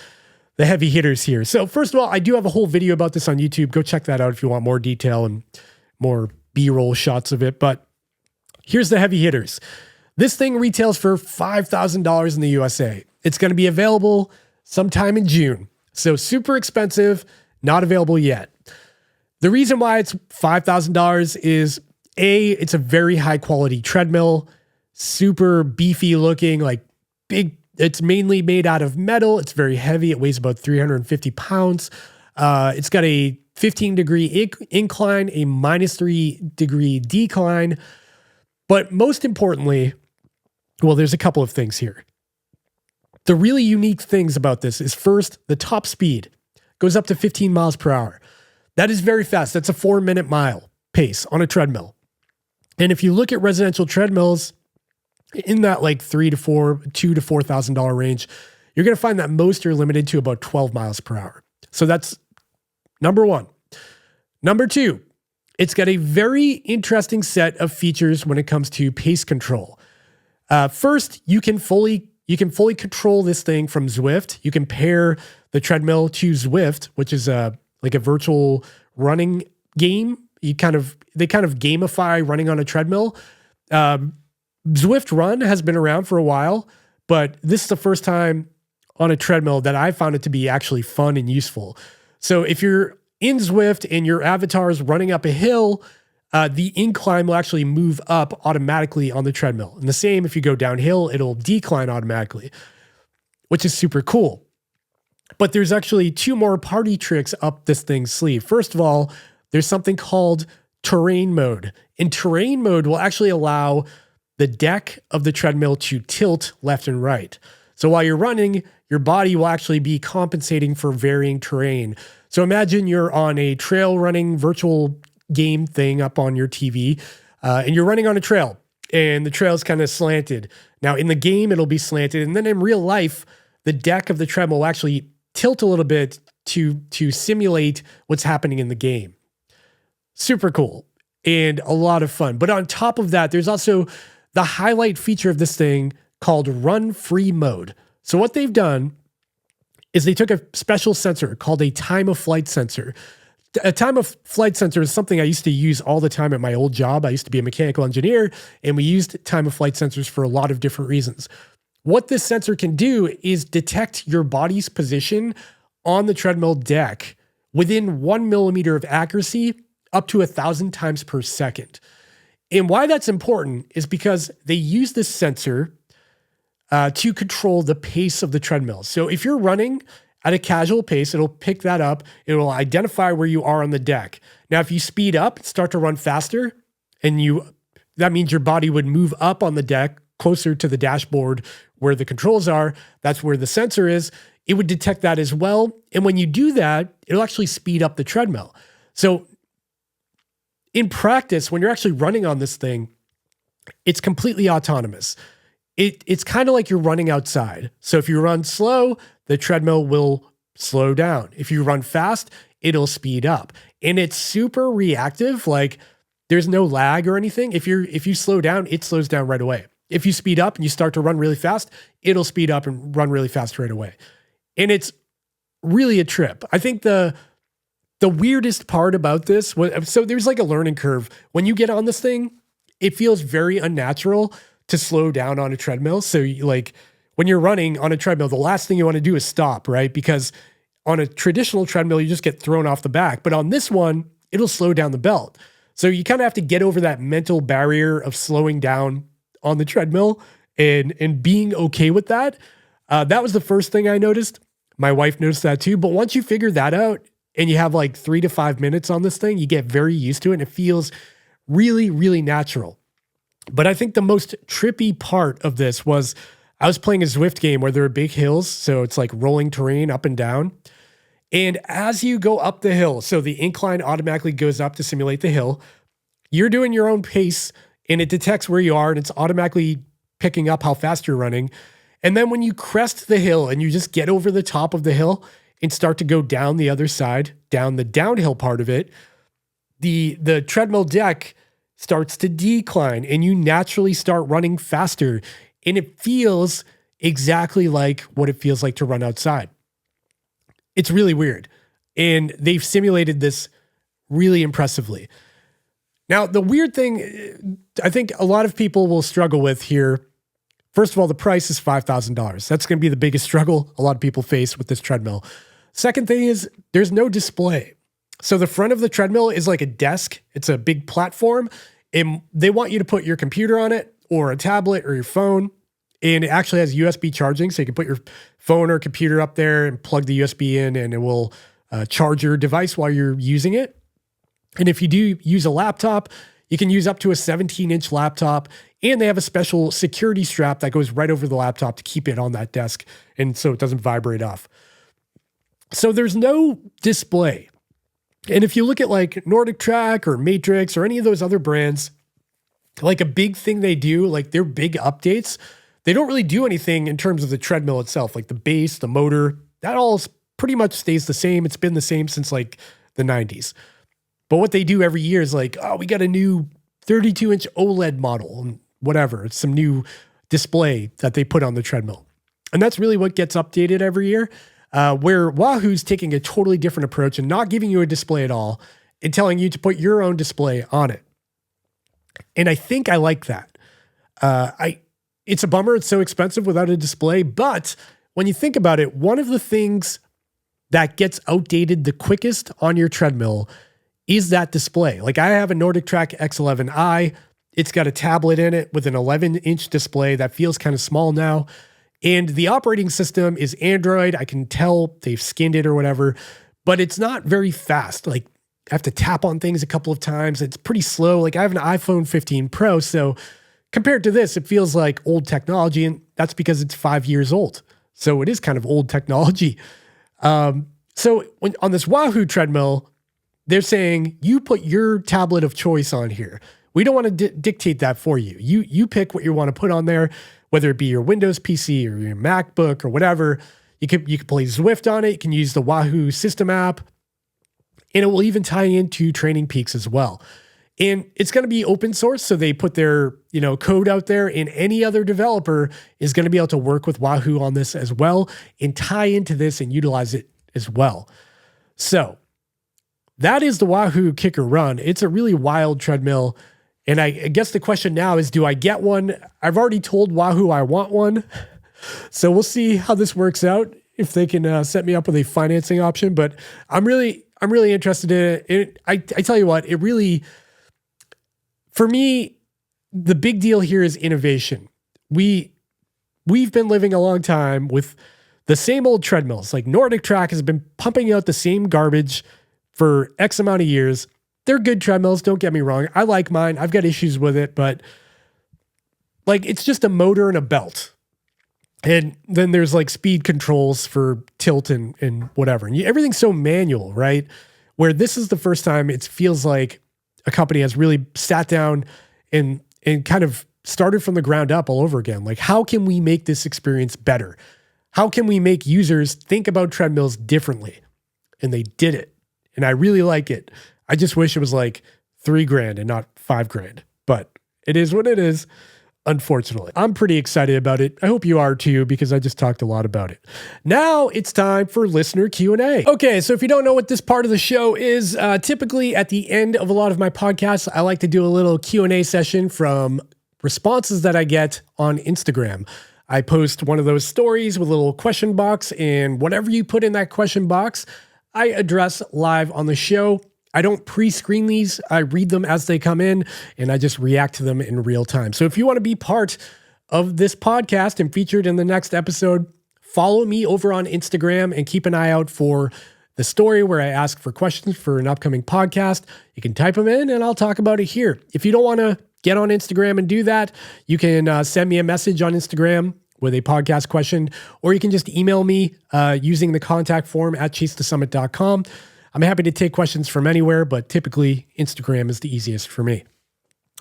heavy hitters here. So first of all, I do have a whole video about this on YouTube. Go check that out if you want more detail and more B-roll shots of it. But here's the heavy hitters. This thing retails for $5,000 in the USA. It's going to be available sometime in June. So super expensive, not available yet. The reason why it's $5,000 is it's a very high quality treadmill, super beefy looking, like big. It's mainly made out of metal. It's very heavy. It weighs about 350 pounds. It's got a 15-degree incline, a -3-degree decline. But most importantly, well, there's a couple of things here. The really unique things about this is, first, the top speed goes up to 15 miles per hour. That is very fast. That's a 4-minute mile pace on a treadmill. And if you look at residential treadmills in that like $2,000 to $4,000 range, you're going to find that most are limited to about 12 miles per hour. So that's number one. Number two, it's got a very interesting set of features when it comes to pace control. First, you can fully control this thing from Zwift. You can pair the treadmill to Zwift, which is like a virtual running game. They kind of gamify running on a treadmill. Zwift Run has been around for a while, but this is the first time on a treadmill that I found it to be actually fun and useful. So if you're in Zwift and your avatar is running up a hill, the incline will actually move up automatically on the treadmill. And the same, if you go downhill, it'll decline automatically, which is super cool. But there's actually two more party tricks up this thing's sleeve. First of all, there's something called terrain mode. And terrain mode will actually allow the deck of the treadmill to tilt left and right. So while you're running, your body will actually be compensating for varying terrain. So imagine you're on a trail running virtual game thing up on your TV, and you're running on a trail, and the trail's kind of slanted. Now in the game, it'll be slanted. And then in real life, the deck of the treadmill will actually tilt a little bit to simulate what's happening in the game. Super cool and a lot of fun. But on top of that, there's also the highlight feature of this thing called run free mode. So what they've done is they took a special sensor called a time of flight sensor. A time of flight sensor is something I used to use all the time at my old job. I used to be a mechanical engineer, and we used time of flight sensors for a lot of different reasons. What this sensor can do is detect your body's position on the treadmill deck within 1 millimeter of accuracy, up to 1,000 times per second. And why that's important is because they use this sensor to control the pace of the treadmill. So if you're running at a casual pace, it'll pick that up. It will identify where you are on the deck. Now, if you speed up, start to run faster, and you that means your body would move up on the deck closer to the dashboard where the controls are. That's where the sensor is. It would detect that as well. And when you do that, it'll actually speed up the treadmill. So in practice, when you're actually running on this thing, it's completely autonomous. It's kind of like you're running outside. So if you run slow, the treadmill will slow down. If you run fast, it'll speed up. And it's super reactive. Like there's no lag or anything. If you slow down, it slows down right away. If you speed up and you start to run really fast, it'll speed up and run really fast right away. And it's really a trip. I think the weirdest part about this was, so there's like a learning curve. When you get on this thing, it feels very unnatural to slow down on a treadmill. So like when you're running on a treadmill, the last thing you want to do is stop, right? Because on a traditional treadmill, you just get thrown off the back. But on this one, it'll slow down the belt. So you kind of have to get over that mental barrier of slowing down on the treadmill and being okay with that. That was the first thing I noticed. My wife noticed that too. But once you figure that out and you have like 3 to 5 minutes on this thing, you get very used to it and it feels really, really natural. But I think the most trippy part of this was I was playing a Zwift game where there are big hills. So it's like rolling terrain up and down. And as you go up the hill, so the incline automatically goes up to simulate the hill, you're doing your own pace and it detects where you are and it's automatically picking up how fast you're running. And then when you crest the hill and you just get over the top of the hill and start to go down the other side, down the downhill part of it, the treadmill deck starts to decline and you naturally start running faster. And it feels exactly like what it feels like to run outside. It's really weird. And they've simulated this really impressively. Now, the weird thing I think a lot of people will struggle with here, first of all, the price is $5,000. That's going to be the biggest struggle a lot of people face with this treadmill. Second thing is there's no display. So the front of the treadmill is like a desk. It's a big platform and they want you to put your computer on it or a tablet or your phone. And it actually has USB charging. So you can put your phone or computer up there and plug the USB in and it will charge your device while you're using it. And if you do use a laptop, you can use up to a 17-inch laptop. And they have a special security strap that goes right over the laptop to keep it on that desk. And so it doesn't vibrate off. So there's no display. And if you look at like Nordic Track or Matrix or any of those other brands, like a big thing they do, like their big updates, they don't really do anything in terms of the treadmill itself, like the base, the motor, that all pretty much stays the same. It's been the same since like the 90s. But what they do every year is like, oh, we got a new 32-inch OLED model and whatever. It's some new display that they put on the treadmill. And that's really what gets updated every year. Where Wahoo's taking a totally different approach and not giving you a display at all and telling you to put your own display on it. And I think I like that. It's a bummer. It's so expensive without a display. But when you think about it, one of the things that gets outdated the quickest on your treadmill is that display. Like I have a Nordic Track X11i. It's got a tablet in it with an 11-inch display that feels kind of small now. And the operating system is Android. I can tell they've skinned it or whatever, but it's not very fast. Like I have to tap on things a couple of times. It's pretty slow. Like I have an iPhone 15 Pro. So compared to this, it feels like old technology. And that's because it's 5 years old. So it is kind of old technology. So when, on this Wahoo treadmill, they're saying you put your tablet of choice on here. We don't want to dictate that for you. You pick what you want to put on there, whether it be your Windows PC or your MacBook or whatever. You can play Zwift on it. You can use the Wahoo system app, and it will even tie into Training Peaks as well. And it's going to be open source, so they put their code out there, and any other developer is going to be able to work with Wahoo on this as well and tie into this and utilize it as well. So that is the Wahoo KICKR Run. It's a really wild treadmill. And I guess the question now is, do I get one? I've already told Wahoo I want one. So we'll see how this works out, if they can set me up with a financing option. But I'm really interested in it. I tell you what, it really, for me, the big deal here is innovation. We've been living a long time with the same old treadmills. Like Nordic Track has been pumping out the same garbage for X amount of years. they're good treadmills. Don't get me wrong. I like mine. I've got issues with it, but like it's just a motor and a belt. And then there's like speed controls for tilt and whatever. And everything's so manual, right? Where this is the first time it feels like a company has really sat down and kind of started from the ground up all over again. Like, how can we make this experience better? How can we make users think about treadmills differently? And they did it. And I really like it. I just wish it was like $3,000 and not $5,000, but it is what it is. Unfortunately, I'm pretty excited about it. I hope you are too, because I just talked a lot about it. Now it's time for listener Q&A. Okay, so if you don't know what this part of the show is, typically at the end of a lot of my podcasts, I like to do a little Q&A session from responses that I get on Instagram. I post one of those stories with a little question box, and whatever you put in that question box, I address live on the show. I don't pre-screen these. I read them as they come in, and I just react to them in real time. So if you want to be part of this podcast and featured in the next episode, follow me over on Instagram and keep an eye out for the story where I ask for questions for an upcoming podcast. You can type them in, and I'll talk about it here. If you don't want to get on Instagram and do that, you can send me a message on Instagram with a podcast question, or you can just email me using the contact form at chasetosummit.com. I'm happy to take questions from anywhere, but typically Instagram is the easiest for me.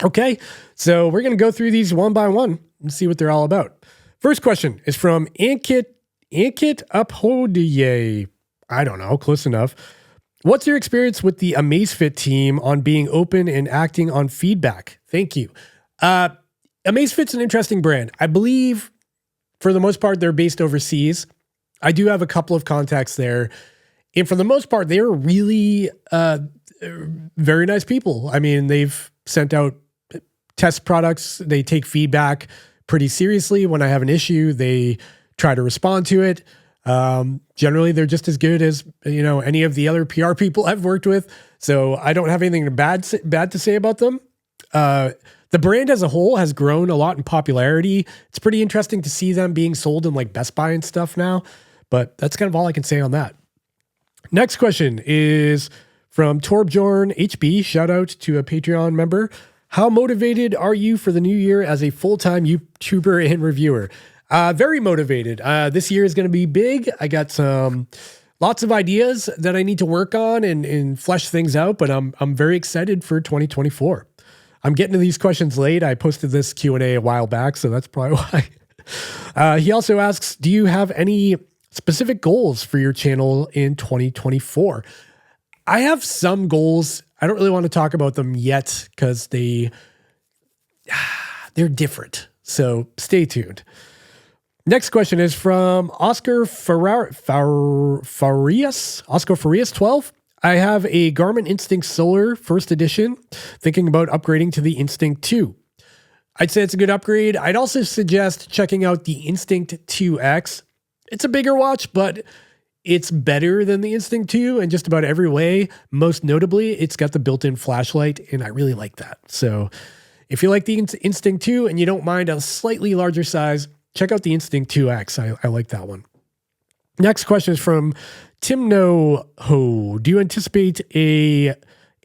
Okay, so we're going to go through these one by one and see what they're all about. First question is from Ankit Uphodiye. I don't know, close enough. What's your experience with the Amazfit team on being open and acting on feedback? Thank you. Amazfit's an interesting brand. I believe for the most part, they're based overseas. I do have a couple of contacts there. And for the most part, they're really very nice people. I mean, they've sent out test products. They take feedback pretty seriously. When I have an issue, they try to respond to it. Generally, they're just as good as any of the other PR people I've worked with. So I don't have anything bad to say about them. The brand as a whole has grown a lot in popularity. It's pretty interesting to see them being sold in like Best Buy and stuff now. But that's kind of all I can say on that. Next question is from Torbjorn HB. Shout out to a Patreon member. How motivated are you for the new year as a full-time YouTuber and reviewer? Very motivated. This year is going to be big. I got lots of ideas that I need to work on and flesh things out, but I'm very excited for 2024. I'm getting to these questions late. I posted this Q&A a while back, so that's probably why. He also asks, do you have any specific goals for your channel in 2024? I have some goals. I don't really want to talk about them yet because they're different. So stay tuned. Next question is from Oscar Farias. Oscar Farias 12. I have a Garmin Instinct Solar first edition, thinking about upgrading to the Instinct 2. I'd say it's a good upgrade. I'd also suggest checking out the Instinct 2X. It's a bigger watch, but it's better than the Instinct 2 in just about every way. Most notably, it's got the built-in flashlight, and I really like that. So if you like the Instinct 2 and you don't mind a slightly larger size, check out the Instinct 2X. I like that one. Next question is from Timno Ho. Do you anticipate a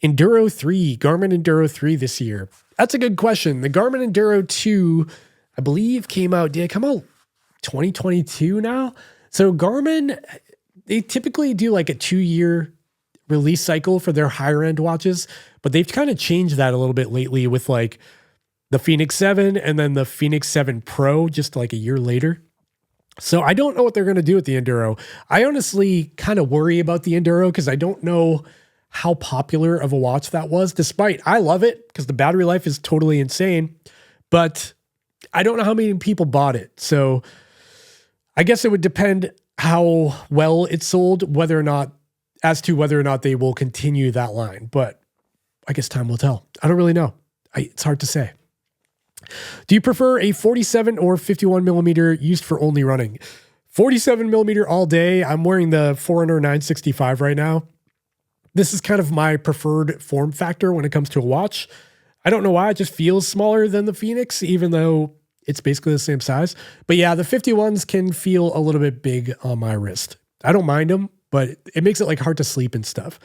Enduro 3, Garmin Enduro 3 this year? That's a good question. The Garmin Enduro 2, I believe, did it come out 2022 now? So Garmin, they typically do like a 2-year release cycle for their higher end watches, but they've kind of changed that a little bit lately with like the Phoenix 7 and then the Phoenix 7 Pro just like a year later. So I don't know what they're going to do with the Enduro. I honestly kind of worry about the Enduro because I don't know how popular of a watch that was, despite I love it because the battery life is totally insane, but I don't know how many people bought it. So I guess it would depend how well it sold, whether or not they will continue that line. But I guess time will tell. I don't really know. It's hard to say. Do you prefer a 47 or 51 millimeter used for only running? 47 millimeter all day. I'm wearing the Forerunner 965 right now. This is kind of my preferred form factor when it comes to a watch. I don't know why. It just feels smaller than the Phoenix, even though it's basically the same size. But yeah, the 51s can feel a little bit big on my wrist. I don't mind them, but it makes it like hard to sleep and stuff.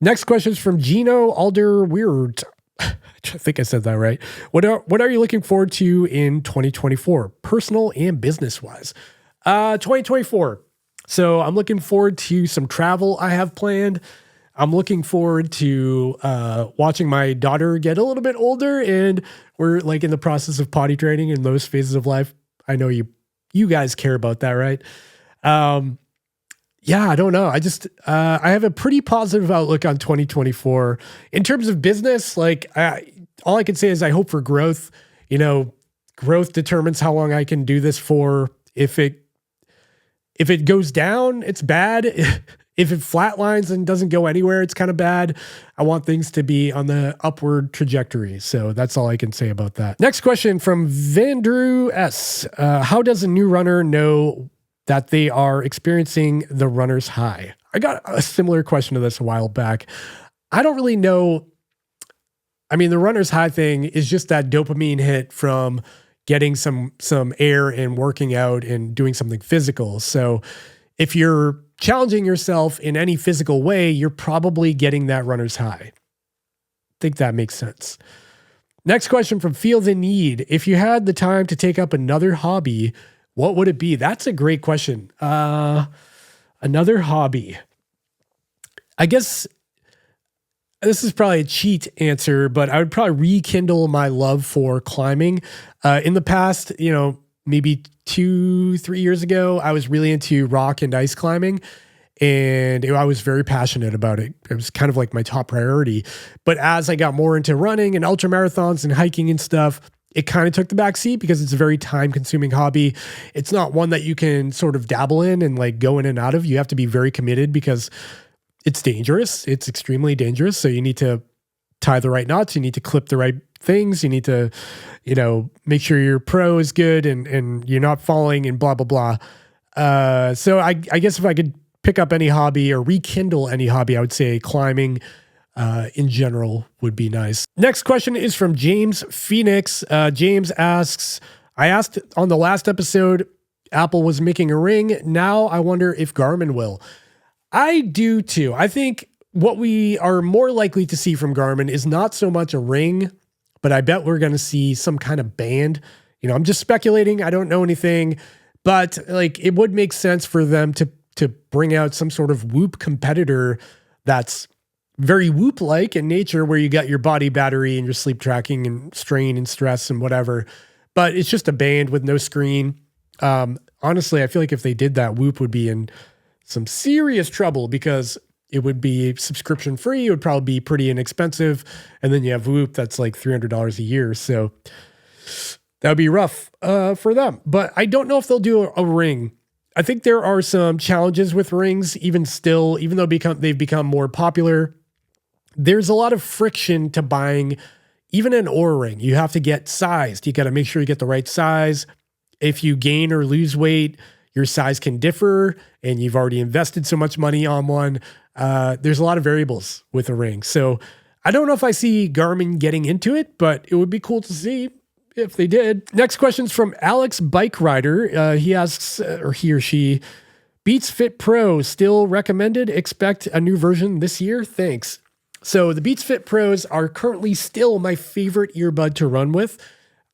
Next question is from Gino Alderweird. I think I said that right. What are you looking forward to in 2024, personal and business wise? 2024. So I'm looking forward to some travel I have planned. I'm looking forward to watching my daughter get a little bit older, and we're like in the process of potty training in those phases of life. I know you guys care about that, right? Yeah, I don't know. I just, I have a pretty positive outlook on 2024 in terms of business. Like all I can say is I hope for growth. You know, growth determines how long I can do this for. If it goes down, it's bad. If it flatlines and doesn't go anywhere, it's kind of bad. I want things to be on the upward trajectory. So that's all I can say about that. Next question from Vandrew S. How does a new runner know that they are experiencing the runner's high? I got a similar question to this a while back. I don't really know. I mean, the runner's high thing is just that dopamine hit from getting some air and working out and doing something physical. So if you're challenging yourself in any physical way, you're probably getting that runner's high. I think that makes sense. Next question from Feel the Need. If you had the time to take up another hobby, what would it be? That's a great question. Another hobby. I guess this is probably a cheat answer, but I would probably rekindle my love for climbing. In the past, maybe 2-3 years ago, I was really into rock and ice climbing, and I was very passionate about it. It was kind of like my top priority. But as I got more into running and ultra marathons and hiking and stuff, it kind of took the back seat because it's a very time-consuming hobby. It's not one that you can sort of dabble in and like go in and out of. You have to be very committed because it's dangerous. It's extremely dangerous. So you need to tie the right knots. You need to clip the right things. You need to, make sure your pro is good and you're not falling and blah, blah, blah. So I guess if I could pick up any hobby or rekindle any hobby, I would say climbing in general would be nice. Next question is from James Phoenix. James asks, I asked on the last episode, Apple was making a ring. Now I wonder if Garmin will. I do too. I think what we are more likely to see from Garmin is not so much a ring, but I bet we're going to see some kind of band. I'm just speculating. I don't know anything, but like it would make sense for them to bring out some sort of Whoop competitor that's very Whoop-like in nature, where you got your body battery and your sleep tracking and strain and stress and whatever, but it's just a band with no screen. Honestly, I feel like if they did that, Whoop would be in some serious trouble because it would be subscription free. It would probably be pretty inexpensive. And then you have Whoop that's like $300 a year. So that would be rough for them. But I don't know if they'll do a ring. I think there are some challenges with rings, even though they've become more popular. There's a lot of friction to buying even an Oura ring. You have to get sized. You got to make sure you get the right size. If you gain or lose weight, your size can differ, and you've already invested so much money on one. There's a lot of variables with a ring. So I don't know if I see Garmin getting into it, but it would be cool to see if they did. Next question's from Alex Bike Rider. He asks, or he or she, Beats Fit Pro still recommended? Expect a new version this year? Thanks. So the Beats Fit Pros are currently still my favorite earbud to run with.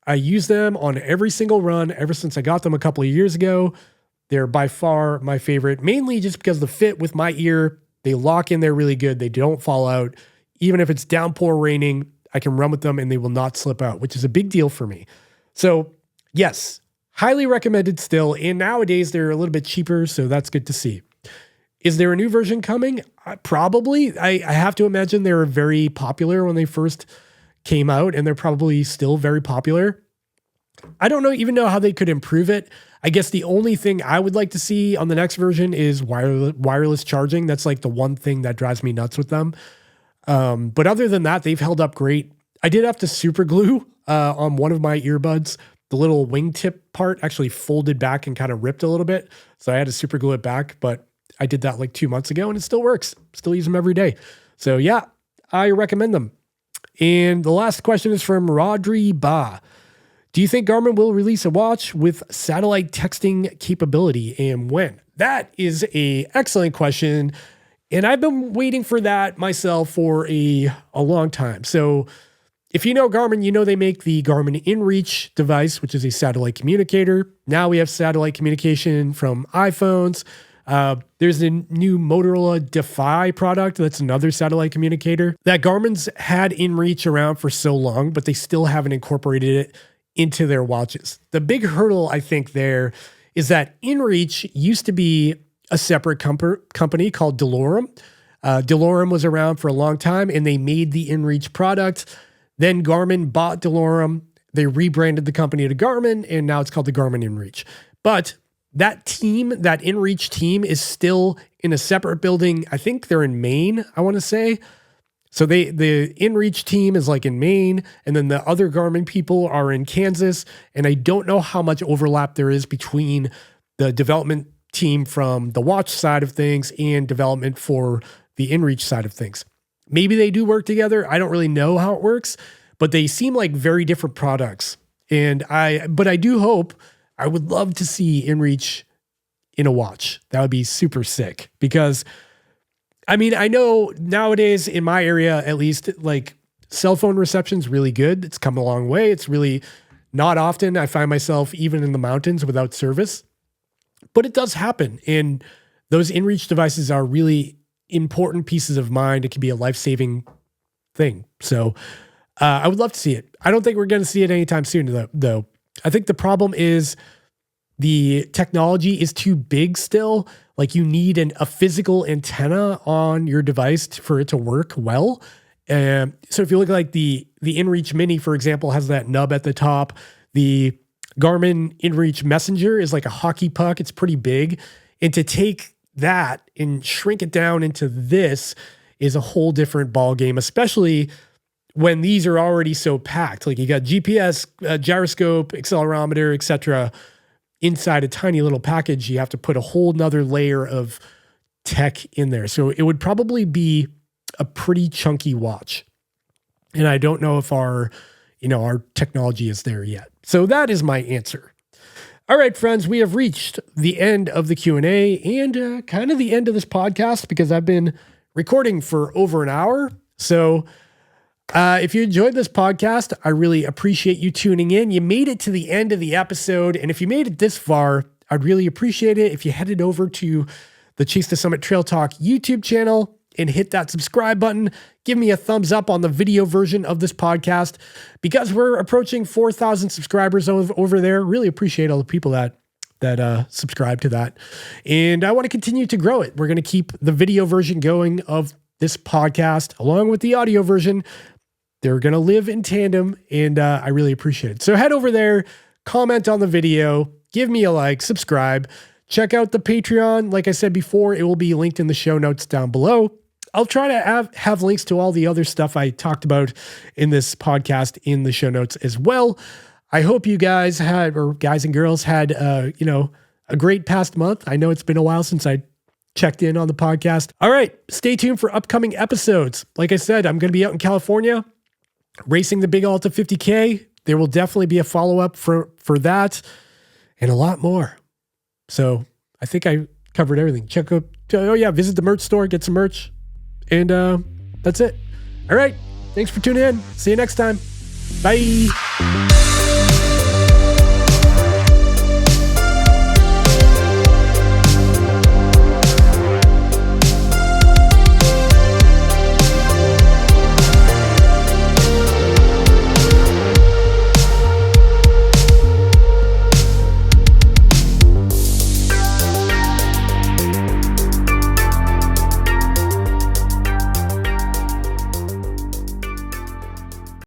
I use them on every single run ever since I got them a couple of years ago. They're by far my favorite, mainly just because the fit with my ear, they lock in there really good. They don't fall out. Even if it's downpour raining, I can run with them and they will not slip out, which is a big deal for me. So yes, highly recommended still. And nowadays they're a little bit cheaper, so that's good to see. Is there a new version coming? Probably. I have to imagine they were very popular when they first came out, and they're probably still very popular. I don't even know how they could improve it. I guess the only thing I would like to see on the next version is wireless charging. That's like the one thing that drives me nuts with them. But other than that, they've held up great. I did have to super glue on one of my earbuds. The little wingtip part actually folded back and kind of ripped a little bit. So I had to super glue it back, but I did that like 2 months ago and it still works. Still use them every day. So yeah, I recommend them. And the last question is from Rodri Ba. Do you think Garmin will release a watch with satellite texting capability, and when? That is an excellent question. And I've been waiting for that myself for a long time. So if you know Garmin, you know they make the Garmin InReach device, which is a satellite communicator. Now we have satellite communication from iPhones. There's a new Motorola Defy product that's another satellite communicator. That Garmin's had InReach around for so long, but they still haven't incorporated it into their watches. The big hurdle, I think, there is that InReach used to be a separate company called Delorum. Delorum was around for a long time, and they made the InReach product. Then Garmin bought Delorum. They rebranded the company to Garmin, and now it's called the Garmin InReach. But that team, that InReach team, is still in a separate building. I think they're in Maine, I want to say. So the InReach team is like in Maine, and then the other Garmin people are in Kansas. And I don't know how much overlap there is between the development team from the watch side of things and development for the InReach side of things. Maybe they do work together. I don't really know how it works, but they seem like very different products. But I do hope, I would love to see InReach in a watch. That would be super sick because, I mean, I know nowadays in my area, at least, like cell phone reception's really good. It's come a long way. It's really not often I find myself even in the mountains without service, but it does happen. And those InReach devices are really important pieces of mind. It can be a life-saving thing. So I would love to see it. I don't think we're going to see it anytime soon, though. I think the problem is the technology is too big still. Like you need a physical antenna on your device for it to work well. So if you look like the InReach Mini, for example, has that nub at the top. The Garmin InReach Messenger is like a hockey puck. It's pretty big. And to take that and shrink it down into this is a whole different ball game, especially when these are already so packed. Like you got GPS, gyroscope, accelerometer, etc. inside a tiny little package. You have to put a whole nother layer of tech in there. So it would probably be a pretty chunky watch. And I don't know if our technology is there yet. So that is my answer. All right, friends, we have reached the end of the Q&A and kind of the end of this podcast because I've been recording for over an hour. So if you enjoyed this podcast, I really appreciate you tuning in. You made it to the end of the episode. And if you made it this far, I'd really appreciate it if you headed over to the Chase the Summit Trail Talk YouTube channel and hit that subscribe button. Give me a thumbs up on the video version of this podcast because we're approaching 4,000 subscribers over there. Really appreciate all the people that subscribe to that. And I want to continue to grow it. We're going to keep the video version going of this podcast along with the audio version. They're going to live in tandem, and I really appreciate it. So head over there, comment on the video, give me a like, subscribe, check out the Patreon. Like I said before, it will be linked in the show notes down below. I'll try to have links to all the other stuff I talked about in this podcast in the show notes as well. I hope you guys and girls had, a great past month. I know it's been a while since I checked in on the podcast. All right, stay tuned for upcoming episodes. Like I said, I'm going to be out in California racing the big Alta 50K. There will definitely be a follow-up for that and a lot more. So I think I covered everything. Visit the merch store, get some merch. And that's it. All right. Thanks for tuning in. See you next time. Bye.